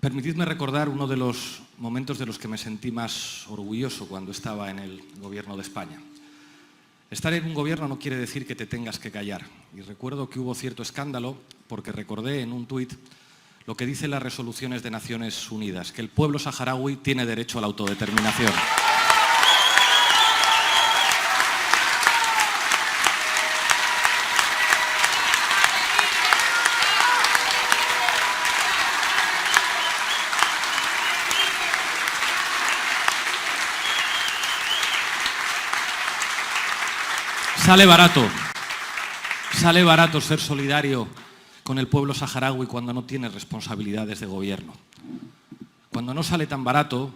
Permitidme recordar uno de los momentos de los que me sentí más orgulloso cuando estaba en el Gobierno de España. Estar en un gobierno no quiere decir que te tengas que callar. Y recuerdo que hubo cierto escándalo porque recordé en un tuit lo que dicen las resoluciones de Naciones Unidas, que el pueblo saharaui tiene derecho a la autodeterminación. Sale barato ser solidario con el pueblo saharaui cuando no tienes responsabilidades de gobierno. Cuando no sale tan barato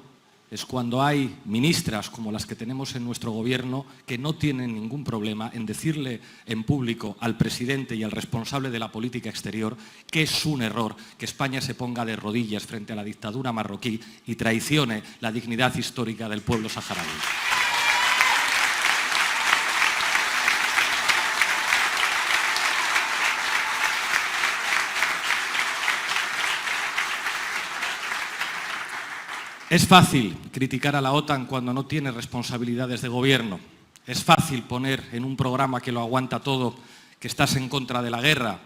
es cuando hay ministras como las que tenemos en nuestro gobierno que no tienen ningún problema en decirle en público al presidente y al responsable de la política exterior que es un error que España se ponga de rodillas frente a la dictadura marroquí y traicione la dignidad histórica del pueblo saharaui. Es fácil criticar a la OTAN cuando no tiene responsabilidades de gobierno. Es fácil poner en un programa que lo aguanta todo que estás en contra de la guerra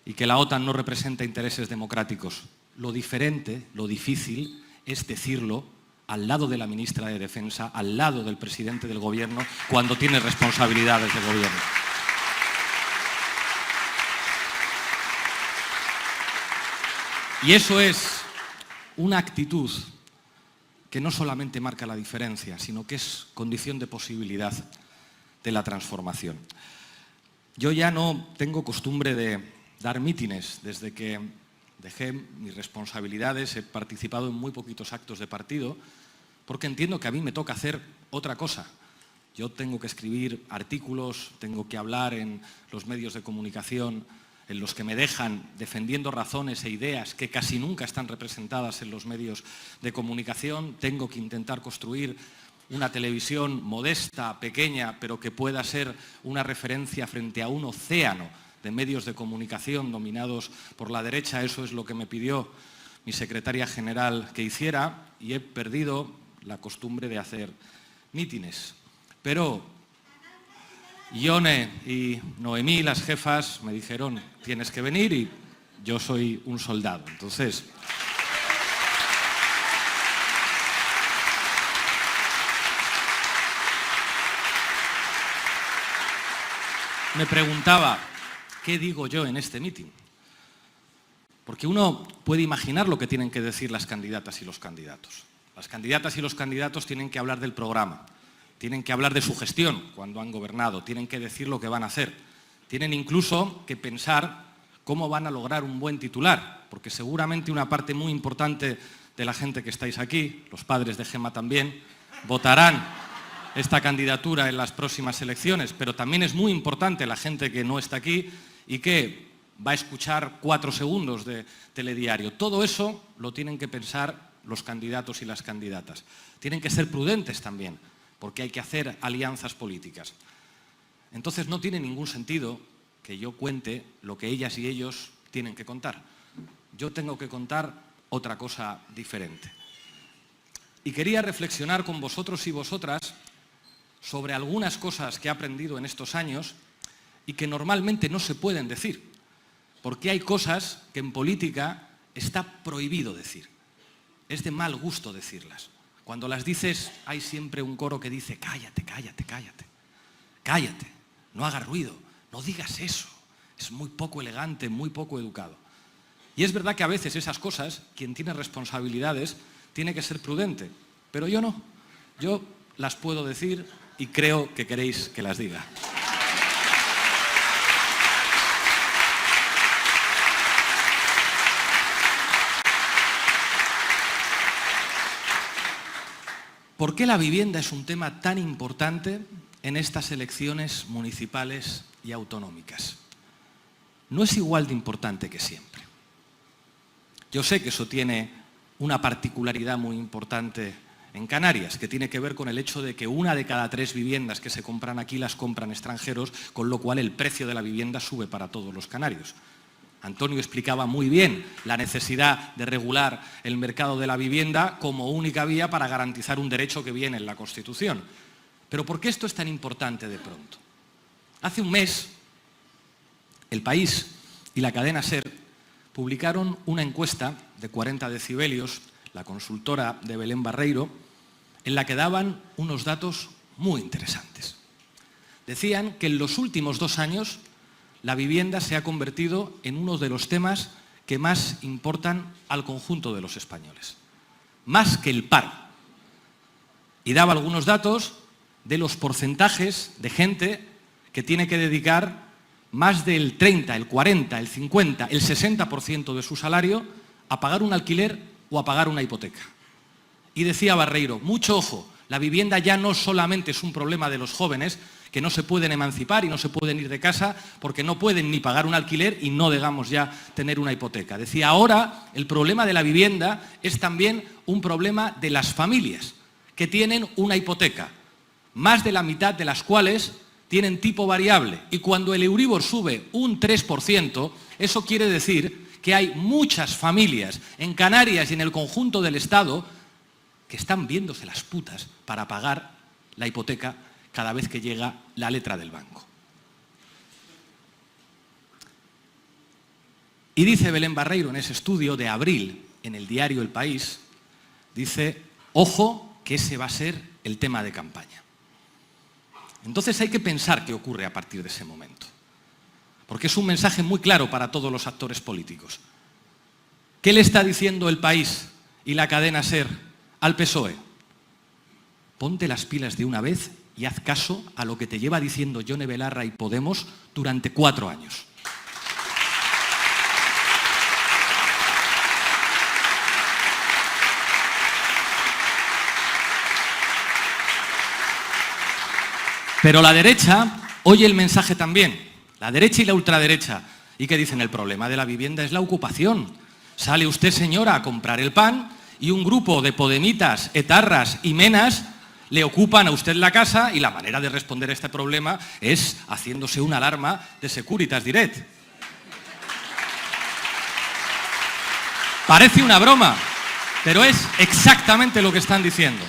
y que la OTAN no representa intereses democráticos. Lo diferente, lo difícil, es decirlo al lado de la ministra de Defensa, al lado del presidente del gobierno, cuando tiene responsabilidades de gobierno. Y eso es una actitud que no solamente marca la diferencia, sino que es condición de posibilidad de la transformación. Yo ya no tengo costumbre de dar mítines. Desde que dejé mis responsabilidades he participado en muy poquitos actos de partido, porque entiendo que a mí me toca hacer otra cosa. Yo tengo que escribir artículos, tengo que hablar en los medios de comunicación en los que me dejan defendiendo razones e ideas que casi nunca están representadas en los medios de comunicación. Tengo que intentar construir una televisión modesta, pequeña, pero que pueda ser una referencia frente a un océano de medios de comunicación dominados por la derecha. Eso es lo que me pidió mi secretaria general que hiciera, y he perdido la costumbre de hacer mítines. Pero Ione y Noemí, las jefas, me dijeron: tienes que venir, y yo soy un soldado. Entonces, me preguntaba, ¿qué digo yo en este mitin? Porque uno puede imaginar lo que tienen que decir las candidatas y los candidatos. Las candidatas y los candidatos tienen que hablar del programa. Tienen que hablar de su gestión cuando han gobernado, tienen que decir lo que van a hacer. Tienen incluso que pensar cómo van a lograr un buen titular, porque seguramente una parte muy importante de la gente que estáis aquí, los padres de Gemma también, votarán esta candidatura en las próximas elecciones, pero también es muy importante la gente que no está aquí y que va a escuchar 4 segundos de telediario. Todo eso lo tienen que pensar los candidatos y las candidatas. Tienen que ser prudentes también, porque hay que hacer alianzas políticas. Entonces no tiene ningún sentido que yo cuente lo que ellas y ellos tienen que contar. Yo tengo que contar otra cosa diferente. Y quería reflexionar con vosotros y vosotras sobre algunas cosas que he aprendido en estos años y que normalmente no se pueden decir, porque hay cosas que en política está prohibido decir. Es de mal gusto decirlas. Cuando las dices hay siempre un coro que dice: cállate, cállate, cállate, cállate, no hagas ruido, no digas eso, es muy poco elegante, muy poco educado. Y es verdad que a veces esas cosas, quien tiene responsabilidades tiene que ser prudente, pero yo no, yo las puedo decir y creo que queréis que las diga. ¿Por qué la vivienda es un tema tan importante en estas elecciones municipales y autonómicas? No es igual de importante que siempre. Yo sé que eso tiene una particularidad muy importante en Canarias, que tiene que ver con el hecho de que 1 de cada 3 viviendas que se compran aquí las compran extranjeros, con lo cual el precio de la vivienda sube para todos los canarios. Antonio explicaba muy bien la necesidad de regular el mercado de la vivienda como única vía para garantizar un derecho que viene en la Constitución. Pero ¿por qué esto es tan importante de pronto? Hace un mes, El País y la cadena SER publicaron una encuesta de 40 decibelios, la consultora de Belén Barreiro, en la que daban unos datos muy interesantes. Decían que en los últimos 2 años la vivienda se ha convertido en uno de los temas que más importan al conjunto de los españoles, más que el paro. Y daba algunos datos de los porcentajes de gente que tiene que dedicar más del 30, el 40, el 50, el 60% de su salario a pagar un alquiler o a pagar una hipoteca. Y decía Barreiro, mucho ojo, la vivienda ya no solamente es un problema de los jóvenes que no se pueden emancipar y no se pueden ir de casa porque no pueden ni pagar un alquiler y no digamos ya tener una hipoteca. Decía, ahora el problema de la vivienda es también un problema de las familias que tienen una hipoteca, más de la mitad de las cuales tienen tipo variable. Y cuando el Euribor sube un 3%, eso quiere decir que hay muchas familias en Canarias y en el conjunto del Estado que están viéndose las putas para pagar la hipoteca cada vez que llega la letra del banco. Y dice Belén Barreiro en ese estudio de abril, en el diario El País, dice, ojo, que ese va a ser el tema de campaña. Entonces hay que pensar qué ocurre a partir de ese momento, porque es un mensaje muy claro para todos los actores políticos. ¿Qué le está diciendo El País y la cadena SER al PSOE? Ponte las pilas de una vez y haz caso a lo que te lleva diciendo Yone Belarra y Podemos durante 4 años. Pero la derecha oye el mensaje también, la derecha y la ultraderecha. ¿Y qué dicen? El problema de la vivienda es la ocupación. Sale usted, señora, a comprar el pan y un grupo de podemitas, etarras y menas le ocupan a usted la casa y la manera de responder a este problema es haciéndose una alarma de Securitas Direct. Parece una broma, pero es exactamente lo que están diciendo.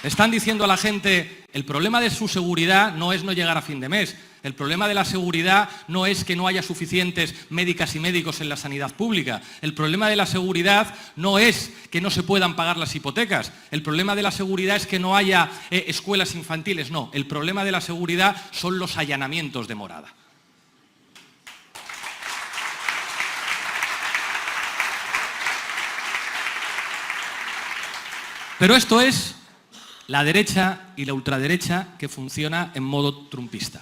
Están diciendo a la gente, el problema de su seguridad no es no llegar a fin de mes. El problema de la seguridad no es que no haya suficientes médicas y médicos en la sanidad pública. El problema de la seguridad no es que no se puedan pagar las hipotecas. El problema de la seguridad es que no haya escuelas infantiles. No, el problema de la seguridad son los allanamientos de morada. Pero esto es la derecha y la ultraderecha que funciona en modo trumpista.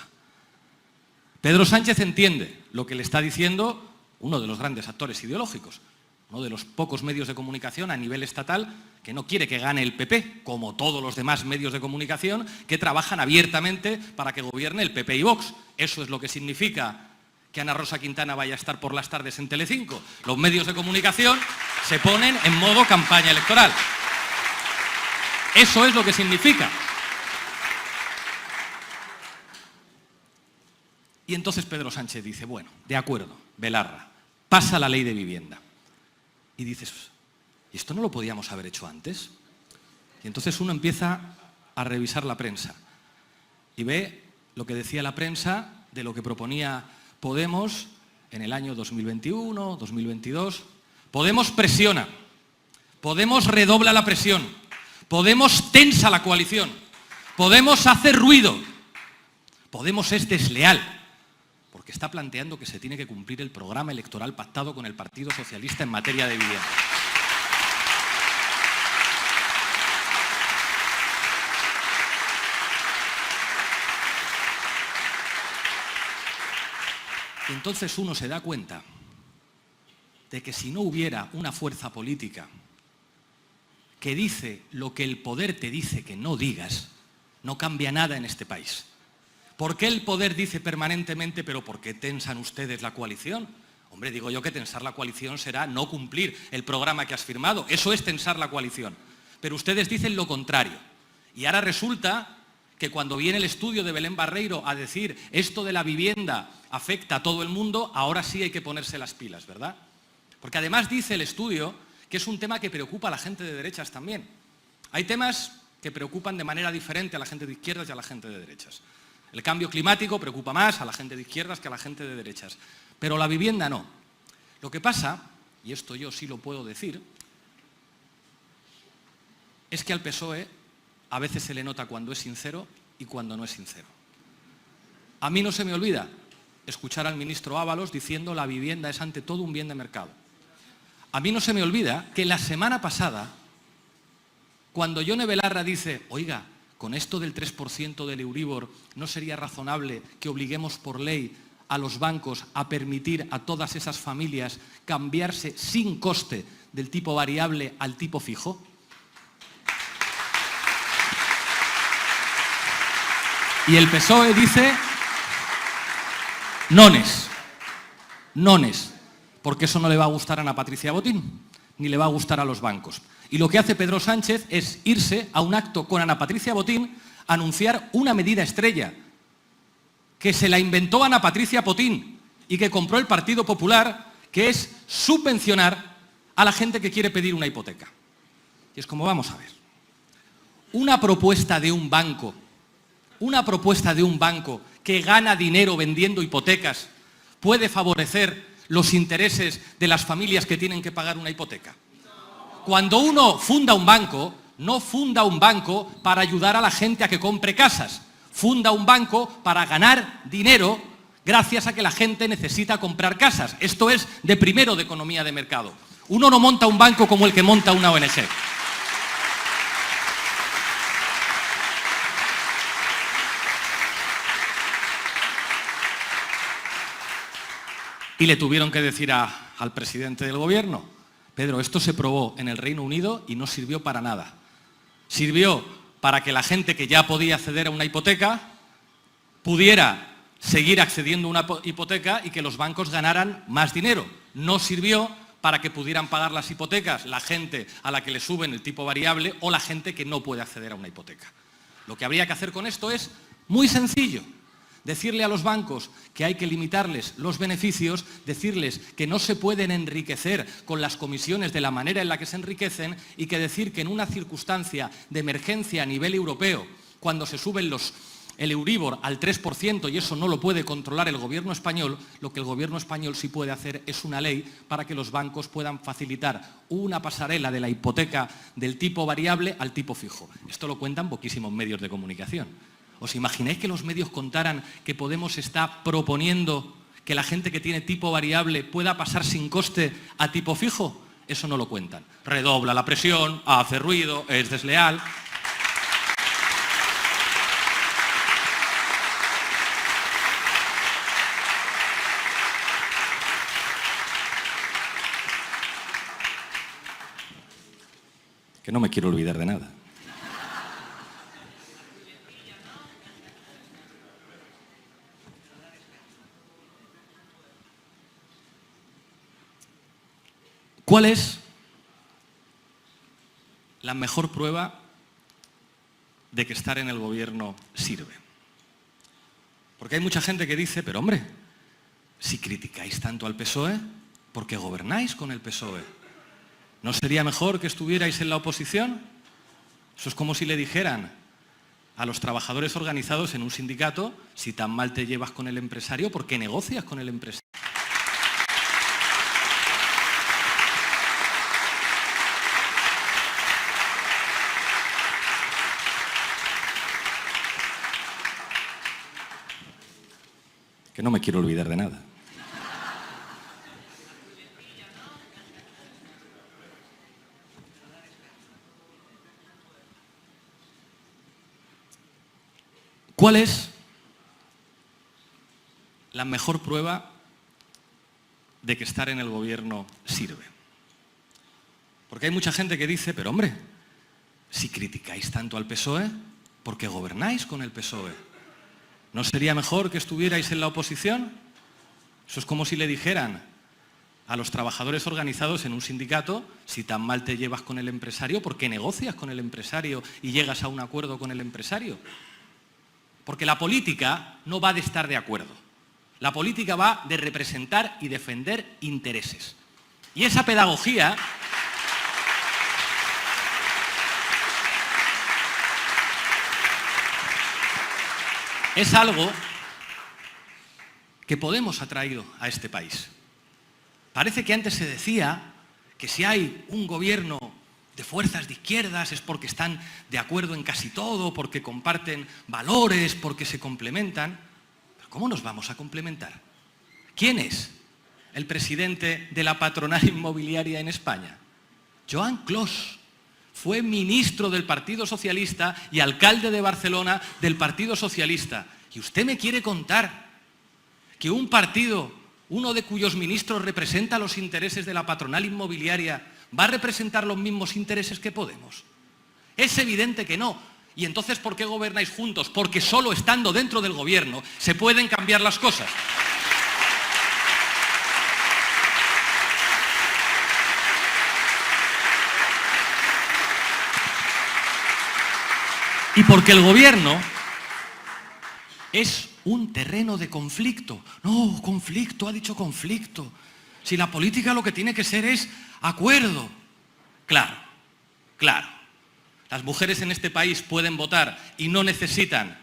Pedro Sánchez entiende lo que le está diciendo uno de los grandes actores ideológicos, uno de los pocos medios de comunicación a nivel estatal que no quiere que gane el PP, como todos los demás medios de comunicación que trabajan abiertamente para que gobierne el PP y Vox. Eso es lo que significa que Ana Rosa Quintana vaya a estar por las tardes en Telecinco. Los medios de comunicación se ponen en modo campaña electoral. Eso es lo que significa. Y entonces Pedro Sánchez dice, bueno, de acuerdo, Belarra, pasa la ley de vivienda. Y dices, ¿y esto no lo podíamos haber hecho antes? Y entonces uno empieza a revisar la prensa y ve lo que decía la prensa de lo que proponía Podemos en el año 2021, 2022. Podemos presiona, Podemos redobla la presión, Podemos tensa la coalición, Podemos hace ruido, Podemos es desleal, porque está planteando que se tiene que cumplir el programa electoral pactado con el Partido Socialista en materia de vivienda. Entonces uno se da cuenta de que si no hubiera una fuerza política que dice lo que el poder te dice que no digas, no cambia nada en este país. ¿Por qué el poder dice permanentemente, pero por qué tensan ustedes la coalición? Hombre, digo yo que tensar la coalición será no cumplir el programa que has firmado. Eso es tensar la coalición. Pero ustedes dicen lo contrario. Y ahora resulta que cuando viene el estudio de Belén Barreiro a decir esto de la vivienda afecta a todo el mundo, ahora sí hay que ponerse las pilas, ¿verdad? Porque además dice el estudio que es un tema que preocupa a la gente de derechas también. Hay temas que preocupan de manera diferente a la gente de izquierdas y a la gente de derechas. El cambio climático preocupa más a la gente de izquierdas que a la gente de derechas, pero la vivienda no. Lo que pasa, y esto yo sí lo puedo decir, es que al PSOE a veces se le nota cuando es sincero y cuando no es sincero. A mí no se me olvida escuchar al ministro Ábalos diciendo la vivienda es ante todo un bien de mercado. A mí no se me olvida que la semana pasada, cuando Yone Belarra dice, oiga, con esto del 3% del Euribor, ¿no sería razonable que obliguemos por ley a los bancos a permitir a todas esas familias cambiarse sin coste del tipo variable al tipo fijo? Y el PSOE dice, nones, porque eso no le va a gustar a Ana Patricia Botín, ni le va a gustar a los bancos. Y lo que hace Pedro Sánchez es irse a un acto con Ana Patricia Botín a anunciar una medida estrella, que se la inventó Ana Patricia Botín y que compró el Partido Popular, que es subvencionar a la gente que quiere pedir una hipoteca. Y es como, vamos a ver, una propuesta de un banco que gana dinero vendiendo hipotecas puede favorecer los intereses de las familias que tienen que pagar una hipoteca. Cuando uno funda un banco, no funda un banco para ayudar a la gente a que compre casas, funda un banco para ganar dinero gracias a que la gente necesita comprar casas. Esto es de primero de economía de mercado. Uno no monta un banco como el que monta una ONG. Y le tuvieron que decir al presidente del gobierno, Pedro, esto se probó en el Reino Unido y no sirvió para nada. Sirvió para que la gente que ya podía acceder a una hipoteca pudiera seguir accediendo a una hipoteca y que los bancos ganaran más dinero. No sirvió para que pudieran pagar las hipotecas la gente a la que le suben el tipo variable o la gente que no puede acceder a una hipoteca. Lo que habría que hacer con esto es muy sencillo. Decirle a los bancos que hay que limitarles los beneficios, decirles que no se pueden enriquecer con las comisiones de la manera en la que se enriquecen y que decir que en una circunstancia de emergencia a nivel europeo, cuando se suben el Euribor al 3% y eso no lo puede controlar el gobierno español, lo que el gobierno español sí puede hacer es una ley para que los bancos puedan facilitar una pasarela de la hipoteca del tipo variable al tipo fijo. Esto lo cuentan poquísimos medios de comunicación. ¿Os imagináis que los medios contaran que Podemos está proponiendo que la gente que tiene tipo variable pueda pasar sin coste a tipo fijo? Eso no lo cuentan. Redobla la presión, hace ruido, es desleal. Que no me quiero olvidar de nada. ¿Cuál es la mejor prueba de que estar en el gobierno sirve? Porque hay mucha gente que dice, pero hombre, si criticáis tanto al PSOE, ¿por qué gobernáis con el PSOE? ¿No sería mejor que estuvierais en la oposición? Eso es como si le dijeran a los trabajadores organizados en un sindicato, si tan mal te llevas con el empresario, ¿por qué negocias con el empresario? Que no me quiero olvidar de nada. ¿Cuál es la mejor prueba de que estar en el gobierno sirve? Porque hay mucha gente que dice, pero hombre, si criticáis tanto al PSOE, ¿por qué gobernáis con el PSOE? ¿No sería mejor que estuvierais en la oposición? Eso es como si le dijeran a los trabajadores organizados en un sindicato, si tan mal te llevas con el empresario, ¿por qué negocias con el empresario y llegas a un acuerdo con el empresario? Porque la política no va de estar de acuerdo. La política va de representar y defender intereses. Y esa pedagogía es algo que Podemos ha traído a este país. Parece que antes se decía que si hay un gobierno de fuerzas de izquierdas es porque están de acuerdo en casi todo, porque comparten valores, porque se complementan. ¿Pero cómo nos vamos a complementar? ¿Quién es el presidente de la patronal inmobiliaria en España? Joan Clos. Fue ministro del Partido Socialista y alcalde de Barcelona del Partido Socialista. ¿Y usted me quiere contar que un partido, uno de cuyos ministros representa los intereses de la patronal inmobiliaria, va a representar los mismos intereses que Podemos? Es evidente que no. ¿Y entonces por qué gobernáis juntos? Porque solo estando dentro del gobierno se pueden cambiar las cosas. Y porque el gobierno es un terreno de conflicto. No, conflicto, ha dicho conflicto. Si la política lo que tiene que ser es acuerdo. Claro, claro. Las mujeres en este país pueden votar y no necesitan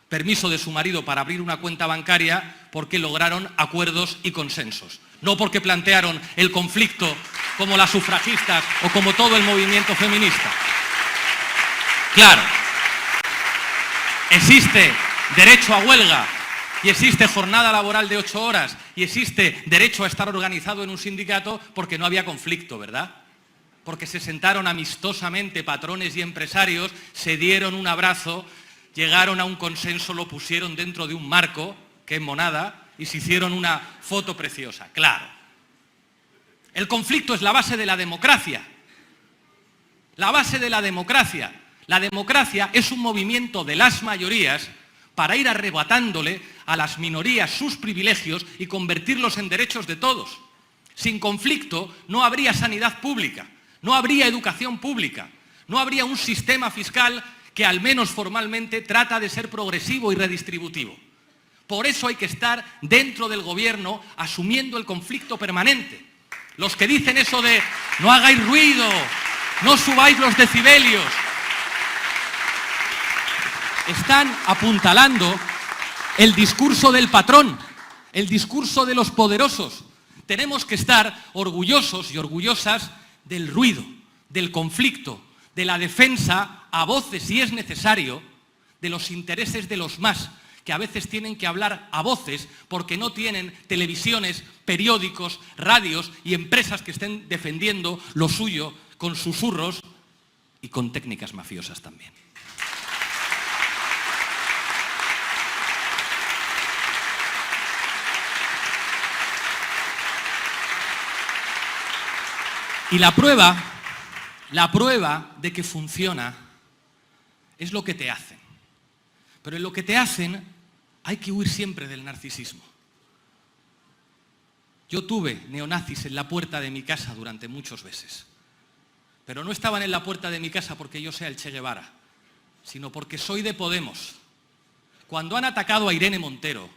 permiso de su marido para abrir una cuenta bancaria porque lograron acuerdos y consensos. No porque plantearon el conflicto como las sufragistas o como todo el movimiento feminista. Claro. Existe derecho a huelga y existe jornada laboral de 8 horas y existe derecho a estar organizado en un sindicato porque no había conflicto, ¿verdad? Porque se sentaron amistosamente patrones y empresarios, se dieron un abrazo, llegaron a un consenso, lo pusieron dentro de un marco, que es monada, y se hicieron una foto preciosa, claro. El conflicto es la base de la democracia. La base de la democracia. La democracia es un movimiento de las mayorías para ir arrebatándole a las minorías sus privilegios y convertirlos en derechos de todos. Sin conflicto no habría sanidad pública, no habría educación pública, no habría un sistema fiscal que al menos formalmente trata de ser progresivo y redistributivo. Por eso hay que estar dentro del gobierno asumiendo el conflicto permanente. Los que dicen eso de no hagáis ruido, no subáis los decibelios, están apuntalando el discurso del patrón, el discurso de los poderosos. Tenemos que estar orgullosos y orgullosas del ruido, del conflicto, de la defensa, a voces si es necesario, de los intereses de los más, que a veces tienen que hablar a voces porque no tienen televisiones, periódicos, radios y empresas que estén defendiendo lo suyo con susurros y con técnicas mafiosas también. Y la prueba de que funciona es lo que te hacen. Pero en lo que te hacen hay que huir siempre del narcisismo. Yo tuve neonazis en la puerta de mi casa durante muchos meses. Pero no estaban en la puerta de mi casa porque yo sea el Che Guevara, sino porque soy de Podemos. Cuando han atacado a Irene Montero,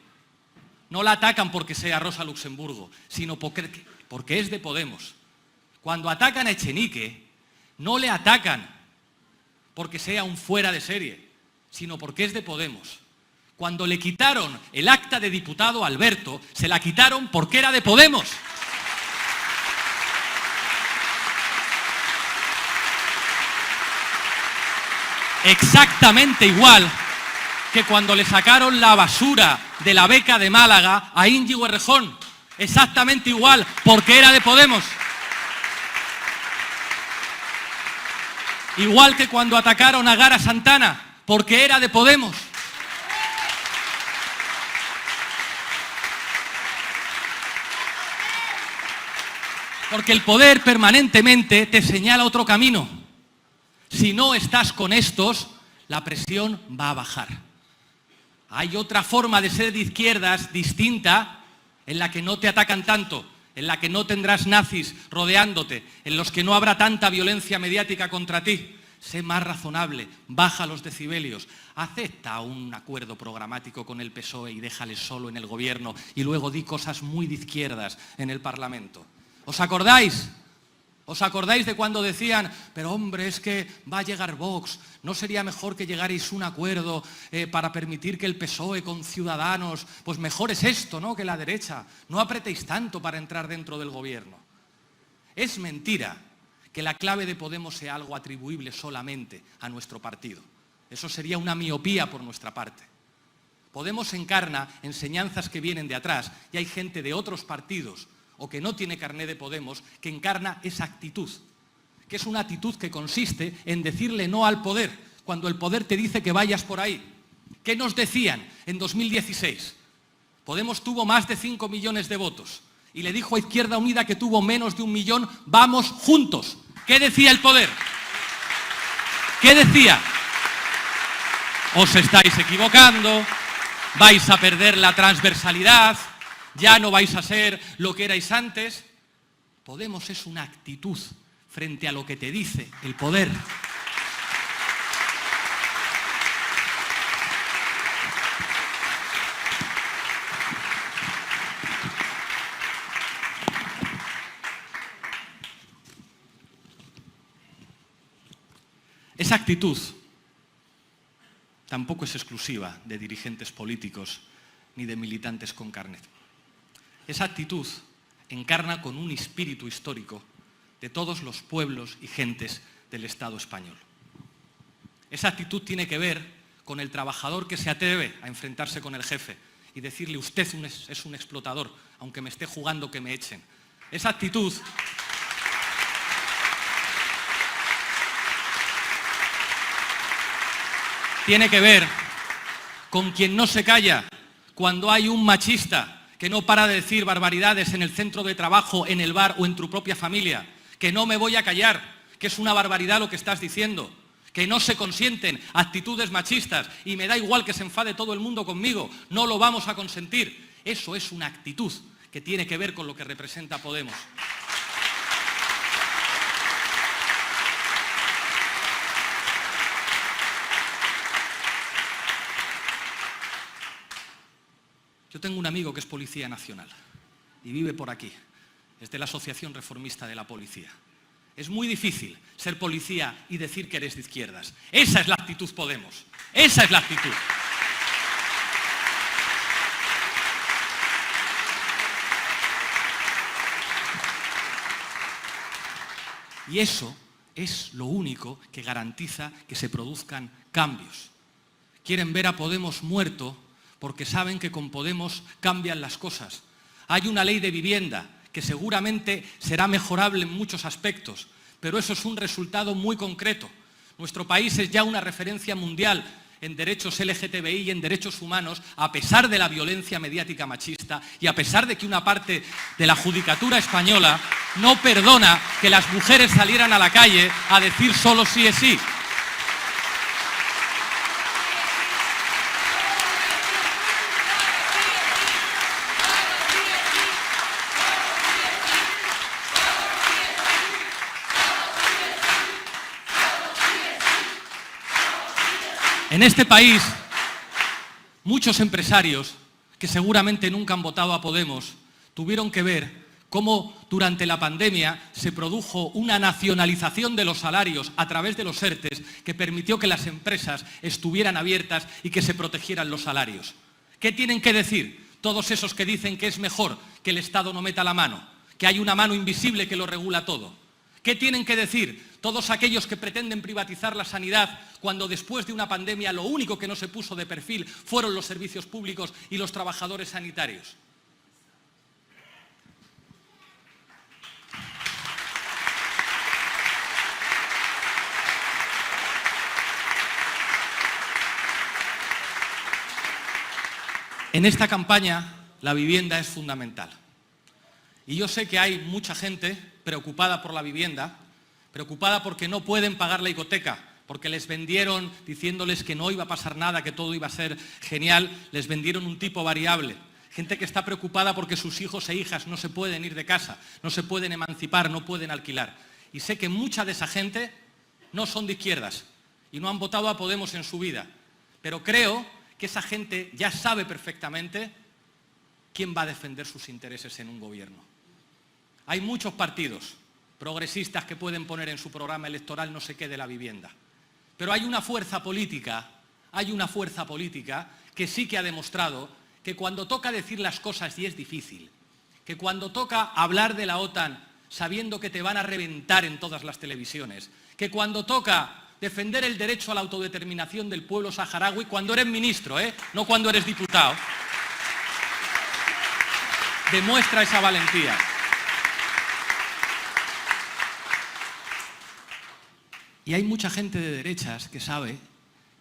no la atacan porque sea Rosa Luxemburgo, sino porque es de Podemos. Cuando atacan a Echenique, no le atacan porque sea un fuera de serie, sino porque es de Podemos. Cuando le quitaron el acta de diputado a Alberto, se la quitaron porque era de Podemos. Exactamente igual que cuando le sacaron la basura de la beca de Málaga a Íñigo Errejón. Exactamente igual, porque era de Podemos. Igual que cuando atacaron a Gara Santana, porque era de Podemos. Porque el poder permanentemente te señala otro camino. Si no estás con estos, la presión va a bajar. Hay otra forma de ser de izquierdas distinta en la que no te atacan tanto, en la que no tendrás nazis rodeándote, en los que no habrá tanta violencia mediática contra ti, sé más razonable, baja los decibelios, acepta un acuerdo programático con el PSOE y déjale solo en el gobierno y luego di cosas muy de izquierdas en el Parlamento. ¿Os acordáis? ¿Os acordáis de cuando decían, pero hombre, es que va a llegar Vox, ¿no sería mejor que llegarais a un acuerdo para permitir que el PSOE con Ciudadanos, pues mejor es esto, ¿no?, que la derecha, no apretéis tanto para entrar dentro del gobierno? Es mentira que la clave de Podemos sea algo atribuible solamente a nuestro partido. Eso sería una miopía por nuestra parte. Podemos encarna enseñanzas que vienen de atrás y hay gente de otros partidos o que no tiene carné de Podemos que encarna esa actitud, que es una actitud que consiste en decirle no al poder cuando el poder te dice que vayas por ahí. ¿Qué nos decían en 2016? Podemos tuvo más de 5 millones de votos. Y le dijo a Izquierda Unida, que tuvo menos de 1 millón, vamos juntos. ¿Qué decía el poder? ¿Qué decía? Os estáis equivocando, vais a perder la transversalidad, ya no vais a ser lo que erais antes. Podemos es una actitud frente a lo que te dice el poder. Esa actitud tampoco es exclusiva de dirigentes políticos ni de militantes con carnet. Esa actitud encarna con un espíritu histórico de todos los pueblos y gentes del Estado español. Esa actitud tiene que ver con el trabajador que se atreve a enfrentarse con el jefe y decirle, usted es un explotador, aunque me esté jugando que me echen. Esa actitud tiene que ver con quien no se calla cuando hay un machista que no para de decir barbaridades en el centro de trabajo, en el bar o en tu propia familia, que no me voy a callar, que es una barbaridad lo que estás diciendo, que no se consienten actitudes machistas y me da igual que se enfade todo el mundo conmigo, no lo vamos a consentir. Eso es una actitud que tiene que ver con lo que representa Podemos. Yo tengo un amigo que es policía nacional y vive por aquí, es de la Asociación Reformista de la Policía. Es muy difícil ser policía y decir que eres de izquierdas. Esa es la actitud Podemos, esa es la actitud. Y eso es lo único que garantiza que se produzcan cambios. Quieren ver a Podemos muerto porque saben que con Podemos cambian las cosas. Hay una ley de vivienda que seguramente será mejorable en muchos aspectos, pero eso es un resultado muy concreto. Nuestro país es ya una referencia mundial en derechos LGTBI y en derechos humanos, a pesar de la violencia mediática machista y a pesar de que una parte de la judicatura española no perdona que las mujeres salieran a la calle a decir solo sí es sí. En este país, muchos empresarios que seguramente nunca han votado a Podemos tuvieron que ver cómo durante la pandemia se produjo una nacionalización de los salarios a través de los ERTEs que permitió que las empresas estuvieran abiertas y que se protegieran los salarios. ¿Qué tienen que decir todos esos que dicen que es mejor que el Estado no meta la mano, que hay una mano invisible que lo regula todo? ¿Qué tienen que decir todos aquellos que pretenden privatizar la sanidad cuando después de una pandemia lo único que no se puso de perfil fueron los servicios públicos y los trabajadores sanitarios? En esta campaña la vivienda es fundamental. Y yo sé que hay mucha gente preocupada por la vivienda, preocupada porque no pueden pagar la hipoteca, porque les vendieron diciéndoles que no iba a pasar nada, que todo iba a ser genial, les vendieron un tipo variable. Gente que está preocupada porque sus hijos e hijas no se pueden ir de casa, no se pueden emancipar, no pueden alquilar. Y sé que mucha de esa gente no son de izquierdas y no han votado a Podemos en su vida. Pero creo que esa gente ya sabe perfectamente quién va a defender sus intereses en un gobierno. Hay muchos partidos progresistas que pueden poner en su programa electoral no sé qué de la vivienda. Pero hay una fuerza política que sí que ha demostrado que cuando toca decir las cosas y es difícil, que cuando toca hablar de la OTAN sabiendo que te van a reventar en todas las televisiones, que cuando toca defender el derecho a la autodeterminación del pueblo saharaui, cuando eres ministro, no cuando eres diputado, demuestra esa valentía. Y hay mucha gente de derechas que sabe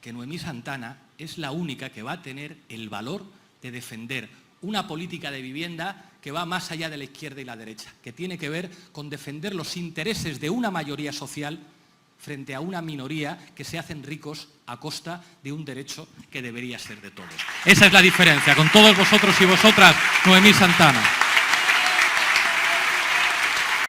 que Noemí Santana es la única que va a tener el valor de defender una política de vivienda que va más allá de la izquierda y la derecha, que tiene que ver con defender los intereses de una mayoría social frente a una minoría que se hacen ricos a costa de un derecho que debería ser de todos. Esa es la diferencia. Con todos vosotros y vosotras, Noemí Santana.